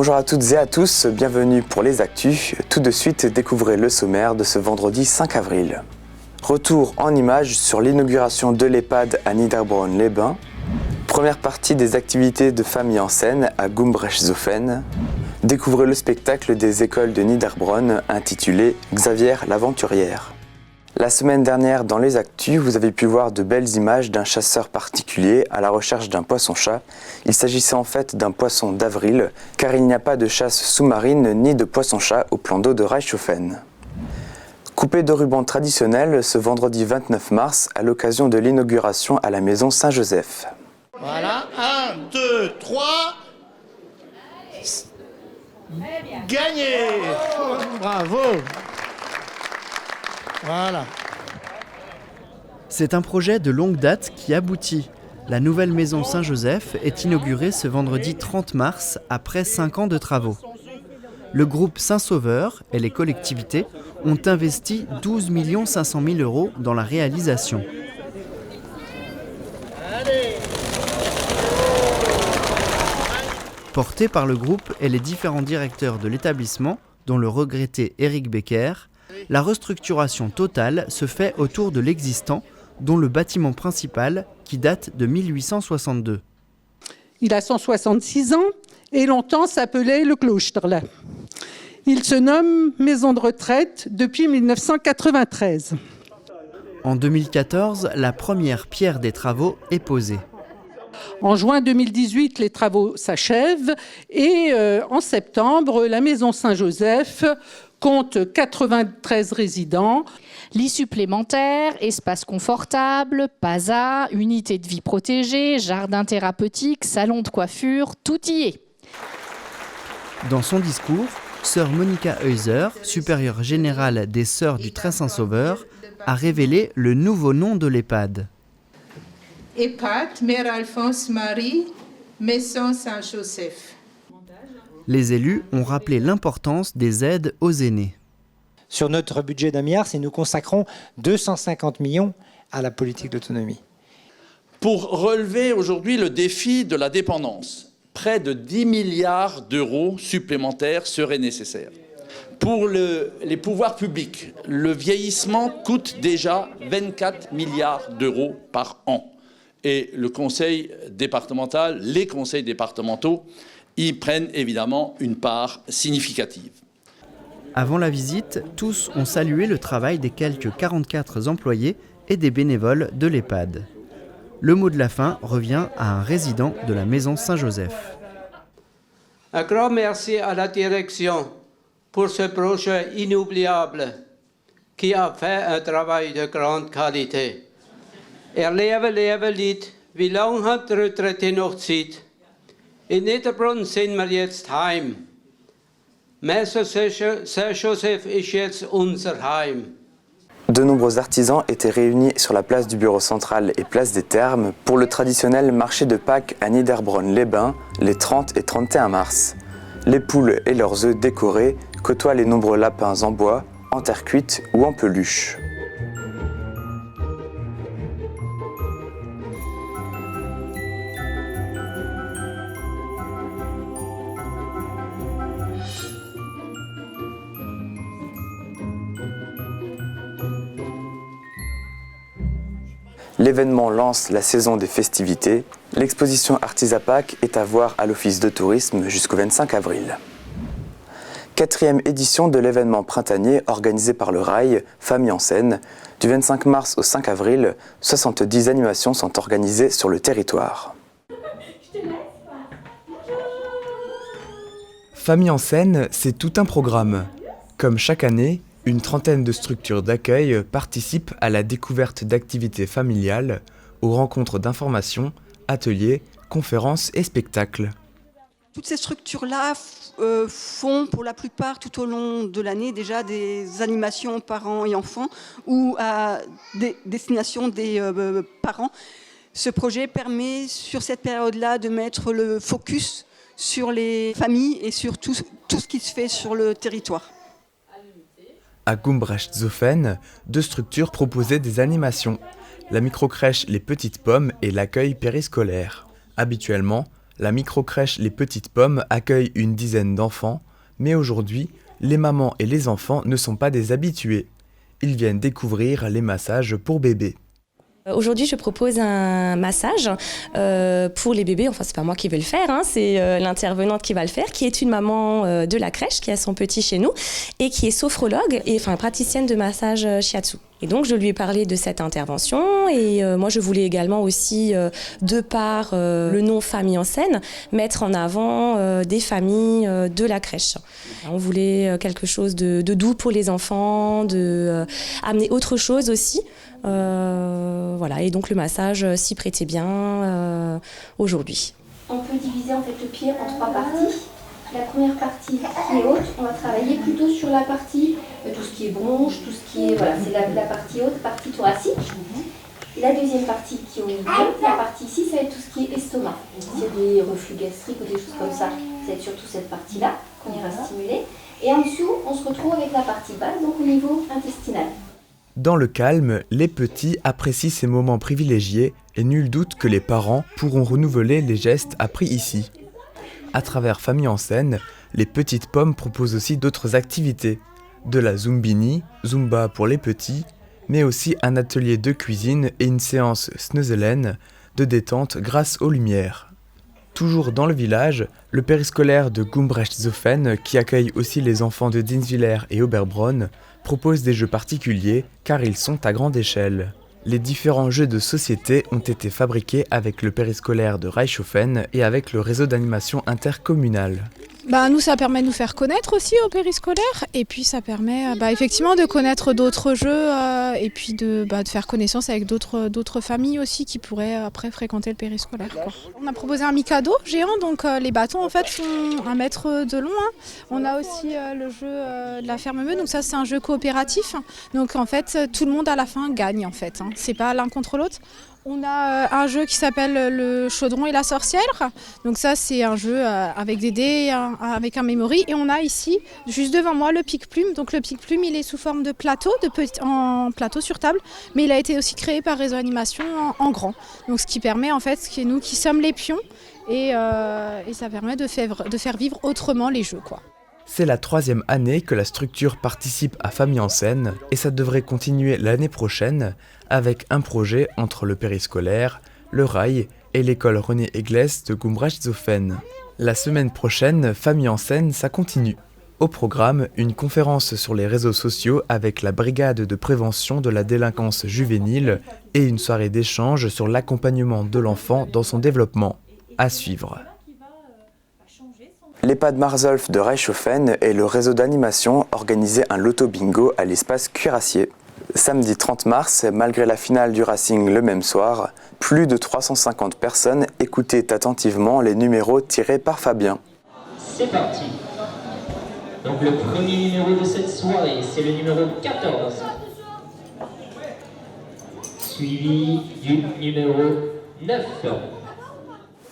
Bonjour à toutes et à tous, bienvenue pour les actus. Tout de suite, découvrez le sommaire de ce vendredi 5 avril. Retour en images sur l'inauguration de l'EHPAD à Niederbronn-les-Bains. Première partie des activités de famille en scène à Gumbrechtshofen. Découvrez le spectacle des écoles de Niederbronn intitulé Xavier l'aventurière. La semaine dernière, dans les actus, vous avez pu voir de belles images d'un chasseur particulier à la recherche d'un poisson-chat. Il s'agissait en fait d'un poisson d'avril, car il n'y a pas de chasse sous-marine ni de poisson-chat au plan d'eau de Reichshofen. Coupé de ruban traditionnel ce vendredi 29 mars à l'occasion de l'inauguration à la maison Saint-Joseph. Voilà, 1, 2, 3. Gagné. Bravo. Voilà. C'est un projet de longue date qui aboutit. La nouvelle maison Saint-Joseph est inaugurée ce vendredi 30 mars après 5 ans de travaux. Le groupe Saint-Sauveur et les collectivités ont investi 12 500 000 € dans la réalisation. Porté par le groupe et les différents directeurs de l'établissement, dont le regretté Éric Becker, la restructuration totale se fait autour de l'existant, dont le bâtiment principal qui date de 1862. Il a 166 ans et longtemps s'appelait le Klosterle. Il se nomme maison de retraite depuis 1993. En 2014, la première pierre des travaux est posée. En juin 2018, les travaux s'achèvent et en septembre, la maison Saint-Joseph compte 93 résidents. Lits supplémentaires, espaces confortables, PASA, unité de vie protégée, jardin thérapeutique, salon de coiffure, tout y est. Dans son discours, sœur Monica Heuser, supérieure générale des Sœurs du Très Saint-Sauveur, a révélé le nouveau nom de l'EHPAD. EHPAD Mère Alphonse Marie, Maison Saint-Joseph. Les élus ont rappelé l'importance des aides aux aînés. Sur notre budget d'1 milliard, nous consacrons 250 millions à la politique d'autonomie. Pour relever aujourd'hui le défi de la dépendance, près de 10 milliards d'euros supplémentaires seraient nécessaires. Pour les pouvoirs publics, le vieillissement coûte déjà 24 milliards d'euros par an. Et le conseil départemental, les conseils départementaux, y prennent évidemment une part significative. Avant la visite, tous ont salué le travail des quelques 44 employés et des bénévoles de l'EHPAD. Le mot de la fin revient à un résident de la maison Saint-Joseph. Un grand merci à la direction pour ce projet inoubliable qui a fait un travail de grande qualité. Leben lied, wie lange hat die Retrette noch Zeit? In Niederbronn sind wir jetzt heim. Maison Saint-Joseph ist jetzt unser Heim. De nombreux artisans étaient réunis sur la place du bureau central et place des Thermes pour le traditionnel marché de Pâques à Niederbronn-les-Bains les 30 et 31 mars. Les poules et leurs œufs décorés côtoient les nombreux lapins en bois, en terre cuite ou en peluche. L'événement lance la saison des festivités. L'exposition Artisapac est à voir à l'Office de tourisme jusqu'au 25 avril. 4e édition de l'événement printanier organisé par le Rail, Famille en scène. Du 25 mars au 5 avril, 70 animations sont organisées sur le territoire. Famille en scène, c'est tout un programme. Comme chaque année, une trentaine de structures d'accueil participent à la découverte d'activités familiales, aux rencontres d'information, ateliers, conférences et spectacles. Toutes ces structures-là font pour la plupart tout au long de l'année déjà des animations parents et enfants ou à destination des parents. Ce projet permet sur cette période-là de mettre le focus sur les familles et sur tout ce qui se fait sur le territoire. À Gumbrechtshofen, 2 structures proposaient des animations. La microcrèche Les Petites Pommes et l'accueil périscolaire. Habituellement, La microcrèche Les Petites Pommes accueille une dizaine d'enfants, mais aujourd'hui, les mamans et les enfants ne sont pas des habitués. Ils viennent découvrir les massages pour bébés. Aujourd'hui, je propose un massage pour les bébés. Enfin, c'est pas moi qui vais le faire, hein, c'est l'intervenante qui va le faire, qui est une maman de la crèche, qui a son petit chez nous et qui est sophrologue et praticienne de massage shiatsu. Et donc, je lui ai parlé de cette intervention et moi, je voulais également aussi, de par le nom Famille en scène, mettre en avant des familles de la crèche. On voulait quelque chose de doux pour les enfants, amener autre chose aussi. Voilà, et donc le massage s'y prêtait bien aujourd'hui. On peut diviser en fait le pied en 3 parties. La première partie qui est haute, on va travailler plutôt sur la partie, tout ce qui est bronche, tout ce qui est, voilà, c'est la partie haute, partie thoracique. Et la deuxième partie qui est au milieu, la partie ici, ça va être tout ce qui est estomac. S'il y a des reflux gastriques ou des choses comme ça, ça va être surtout cette partie-là qu'on ira stimuler. Et en dessous, on se retrouve avec la partie basse, donc au niveau intestinal. Dans le calme, les petits apprécient ces moments privilégiés et nul doute que les parents pourront renouveler les gestes appris ici. À travers Famille en scène, les Petites Pommes proposent aussi d'autres activités. De la Zumbini, Zumba pour les petits, mais aussi un atelier de cuisine et une séance Snuzzelen de détente grâce aux lumières. Toujours dans le village, le périscolaire de Gumbrechtshofen, qui accueille aussi les enfants de Dinswiller et Oberbronn, propose des jeux particuliers car ils sont à grande échelle. Les différents jeux de société ont été fabriqués avec le périscolaire de Reichshofen et avec le réseau d'animation intercommunal. Nous, ça permet de nous faire connaître aussi au périscolaire et puis ça permet effectivement de connaître d'autres jeux et puis de faire connaissance avec d'autres familles aussi qui pourraient après fréquenter le périscolaire, quoi. On a proposé un Mikado géant, donc les bâtons en fait font 1 mètre de long. Hein. On a aussi le jeu de la ferme-meute, donc ça c'est un jeu coopératif. Donc en fait tout le monde à la fin gagne en fait, hein. C'est pas l'un contre l'autre. On a un jeu qui s'appelle le chaudron et la sorcière. Donc ça, c'est un jeu avec des dés, avec un memory. Et on a ici, juste devant moi, le pique-plume. Donc le pique-plume, il est sous forme de plateau, en plateau sur table. Mais il a été aussi créé par Réseau Animation en grand. Donc ce qui permet, en fait, c'est nous qui sommes les pions. Et ça permet de faire vivre autrement les jeux, quoi. C'est la 3e année que la structure participe à Famille en scène et ça devrait continuer l'année prochaine avec un projet entre le périscolaire, le rail et l'école René Egles de Gumbrechtshofen. La semaine prochaine, Famille en scène, ça continue. Au programme, une conférence sur les réseaux sociaux avec la brigade de prévention de la délinquance juvénile et une soirée d'échange sur l'accompagnement de l'enfant dans son développement. À suivre. L'EHPAD Marsolf de Reichshofen et le réseau d'animation organisaient un loto-bingo à l'espace Cuirassier. Samedi 30 mars, malgré la finale du Racing le même soir, plus de 350 personnes écoutaient attentivement les numéros tirés par Fabien. C'est parti. Donc le premier numéro de cette soirée, c'est le numéro 14. Suivi du numéro 9.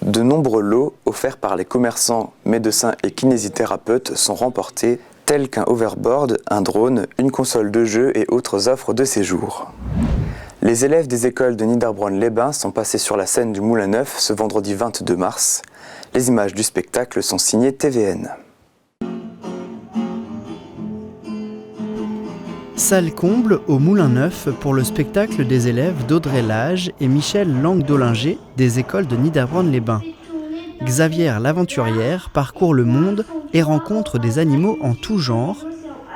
De nombreux lots offerts par les commerçants, médecins et kinésithérapeutes sont remportés, tels qu'un overboard, un drone, une console de jeu et autres offres de séjour. Les élèves des écoles de Niederbronn-les-Bains sont passés sur la scène du Moulin Neuf ce vendredi 22 mars. Les images du spectacle sont signées TVN. Salle comble au Moulin Neuf pour le spectacle des élèves d'Audrey Lage et Michel Lang-Dollinger des écoles de Niederbronn-les-Bains. Xavier l'aventurière parcourt le monde et rencontre des animaux en tout genre.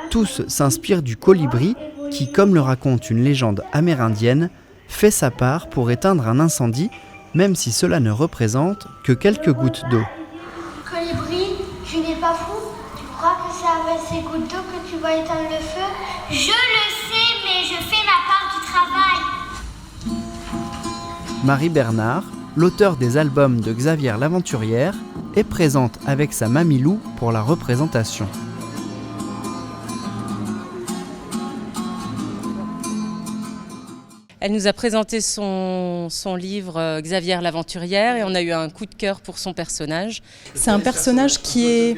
Tous s'inspirent du colibri qui, comme le raconte une légende amérindienne, fait sa part pour éteindre un incendie, même si cela ne représente que quelques gouttes d'eau. Colibri, tu n'es pas fou? Tu crois que c'est avec ces gouttes d'eau que tu vas éteindre le feu? Je le sais, mais je fais ma part du travail. Marie Bernard, l'auteur des albums de Xavier l'aventurière, est présente avec sa mamie Lou pour la représentation. Elle nous a présenté son livre Xavière l'aventurière et on a eu un coup de cœur pour son personnage. C'est un personnage qui est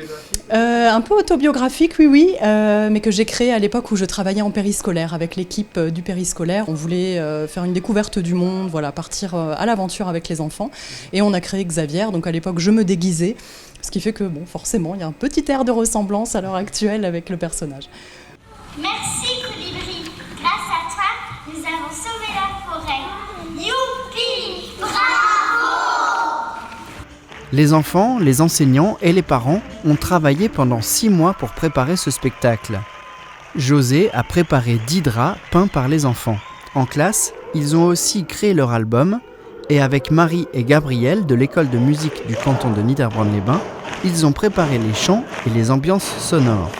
un peu autobiographique, oui, mais que j'ai créé à l'époque où je travaillais en périscolaire avec l'équipe du périscolaire. On voulait faire une découverte du monde, voilà, partir à l'aventure avec les enfants. Et on a créé Xavière, donc à l'époque je me déguisais, ce qui fait que bon, forcément il y a un petit air de ressemblance à l'heure actuelle avec le personnage. Merci Colibri, grâce à toi, nous avons sauvé la forêt. Youpi! Bravo! Les enfants, les enseignants et les parents ont travaillé pendant 6 mois pour préparer ce spectacle. José a préparé 10 draps peints par les enfants. En classe, ils ont aussi créé leur album et avec Marie et Gabriel de l'école de musique du canton de Niederbronn-les-Bains, ils ont préparé les chants et les ambiances sonores.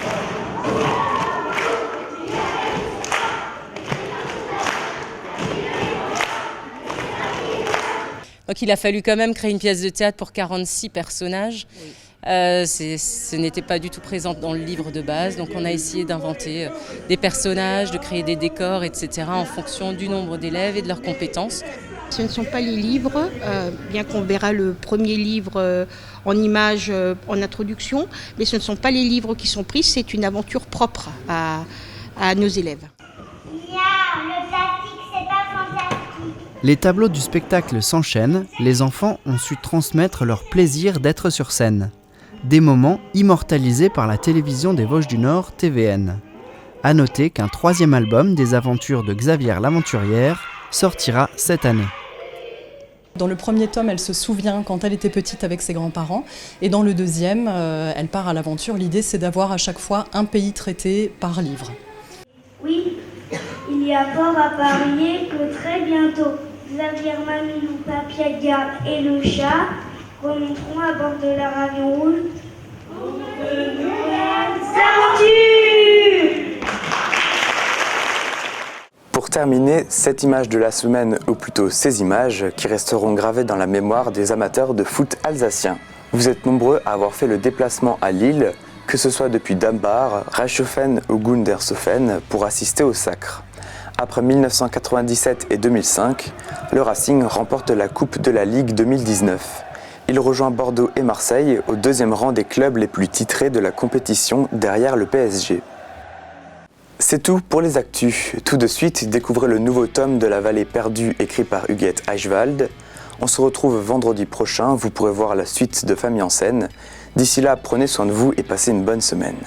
Donc il a fallu quand même créer une pièce de théâtre pour 46 personnages. Ce n'était pas du tout présent dans le livre de base, donc on a essayé d'inventer des personnages, de créer des décors, etc. en fonction du nombre d'élèves et de leurs compétences. Ce ne sont pas les livres, bien qu'on verra le premier livre en images en introduction, mais ce ne sont pas les livres qui sont pris, c'est une aventure propre à nos élèves. Le plastique, c'est pas fantastique. Les tableaux du spectacle s'enchaînent, les enfants ont su transmettre leur plaisir d'être sur scène. Des moments immortalisés par la télévision des Vosges du Nord, TVN. À noter qu'un 3e album des aventures de Xavière l'aventurière sortira cette année. Dans le premier tome, elle se souvient quand elle était petite avec ses grands-parents. Et dans le deuxième, elle part à l'aventure. L'idée, c'est d'avoir à chaque fois un pays traité par livre. Oui, il y a fort à parier que très bientôt, Xavier, Mamilou, Papiaga et le chat remonteront à bord de la Ravion Rouge. De nouvelles aventures! Pour terminer, cette image de la semaine, ou plutôt ces images, qui resteront gravées dans la mémoire des amateurs de foot alsaciens. Vous êtes nombreux à avoir fait le déplacement à Lille, que ce soit depuis Dambar, Reichshofen ou Gundershofen, pour assister au sacre. Après 1997 et 2005, le Racing remporte la Coupe de la Ligue 2019. Il rejoint Bordeaux et Marseille au 2e rang des clubs les plus titrés de la compétition derrière le PSG. C'est tout pour les actus. Tout de suite, découvrez le nouveau tome de La Vallée perdue écrit par Huguette Eichwald. On se retrouve vendredi prochain, vous pourrez voir la suite de Famille en scène. D'ici là, prenez soin de vous et passez une bonne semaine.